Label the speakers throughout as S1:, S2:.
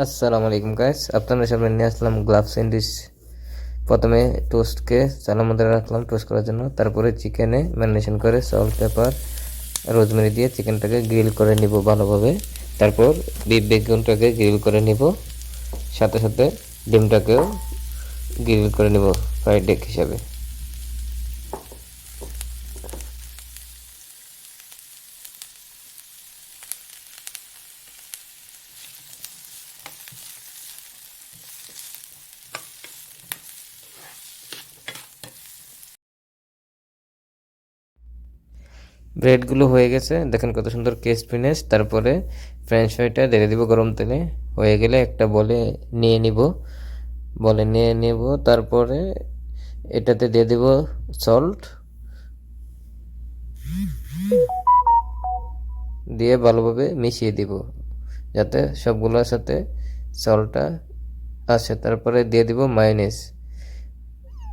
S1: আসসালামু আলাইকুম গাইস, আপনাদের সামনে নিয়ে আসলাম গ্লাভ স্যান্ডউইচ। প্রথমে টোস্টকে চালের মধ্যে রাখলাম টোস্ট করার জন্য, তারপরে চিকেনে ম্যারিনেশন করে সল্ট পেপার রোজমেরি দিয়ে চিকেনটাকে গ্রিল করে নিব ভালোভাবে। তারপর বিফ বেগুনটাকে গ্রিল করে নিব, সাথে সাথে ডিমটাকেও গ্রিল করে নিব ফ্রাইড এগ হিসাবে। ব্রেডগুলো হয়ে গেছে, দেখেন কত সুন্দর ক্রিসপিনেস। তারপরে ফ্রেঞ্চ ফ্রাইটা ঢেলে দিব গরম তেলে। হয়ে গেলে একটা বলে নিয়ে নিব। তারপরে এটাতে দিয়ে দিব সল্ট, দিয়ে ভালোভাবে মিশিয়ে দিব যাতে সবগুলোর সাথে সল্টটা আসে। তারপরে দিয়ে দিব মায়োনিজ।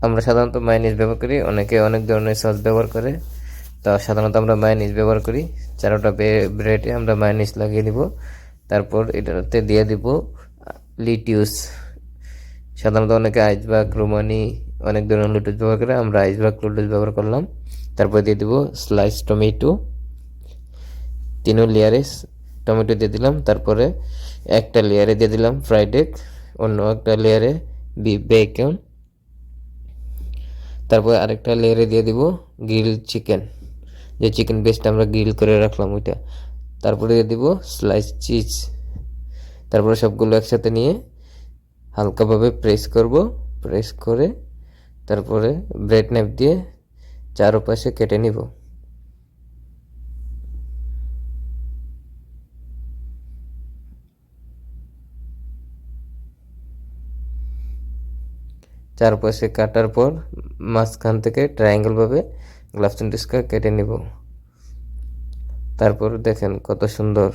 S1: আমরা সাধারণত মায়োনিজ ব্যবহার করি, অনেকে অনেক ধরনের সস ব্যবহার করে, তা সাধারণত আমরা মায়োনিজ ব্যবহার করি। চারোটা ব্রেডে আমরা মায়োনিজ লাগিয়ে দিব। তারপর এটাতে দিয়ে দিব লিটিউস। সাধারণত অনেকে আইসবার্গ, রোমানি অনেক ধরনের লিটুস ব্যবহার করে, আমরা আইসবার্গ লিটুস ব্যবহার করলাম। তারপর দিয়ে দিব স্লাইস টমেটো, 3 লেয়ারে টমেটো দিয়ে দিলাম। তারপরে একটা লেয়ারে দিয়ে দিলাম ফ্রাইড এগ, অন্য একটা লেয়ারে বিফ বেকন, তারপর আরেকটা লেয়ারে দিয়ে দিব গ্রিল চিকেন, যে চিকেন বেস্ট আমরা গ্রিল করে রাখলাম ওইটা। তারপরে দিয়ে দিব স্লাইস চিজ। তারপরে সবগুলো একসাথে নিয়ে হালকাভাবে প্রেস করে তারপরে ব্রেড নাইফ দিয়ে চারপাশে কেটে নিব। চারপাশে কাটার পর মাঝখান থেকে ট্রায়াঙ্গেলভাবে গ্লাভ স্যান্ডউইচটা কেটে নিব। তারপর দেখেন কত সুন্দর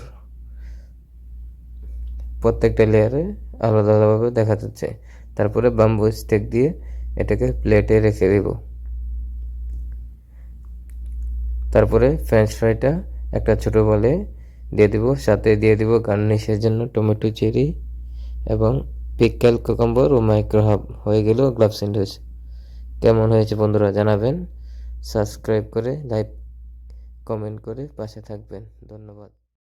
S1: প্রত্যেকটা লেয়ারে আলাদা আলাদাভাবে দেখা যাচ্ছে। তারপরে বাম্বু স্টিক দিয়ে এটাকে প্লেটে রেখে দেব। তারপরে ফ্রেঞ্চ ফ্রাইটা একটা ছোট বলে দিয়ে দিব, সাথে দিয়ে দিব গার্নিশের জন্য টমেটো চেরি এবং পিকল কুকুম্বার ও মাইক্রোহাব। হয়ে গেল গ্লাভ স্যান্ডউইচ। কেমন হয়েছে বন্ধুরা জানাবেন, সাবস্ক্রাইব করে লাইক কমেন্ট করে পাশে থাকবেন। ধন্যবাদ।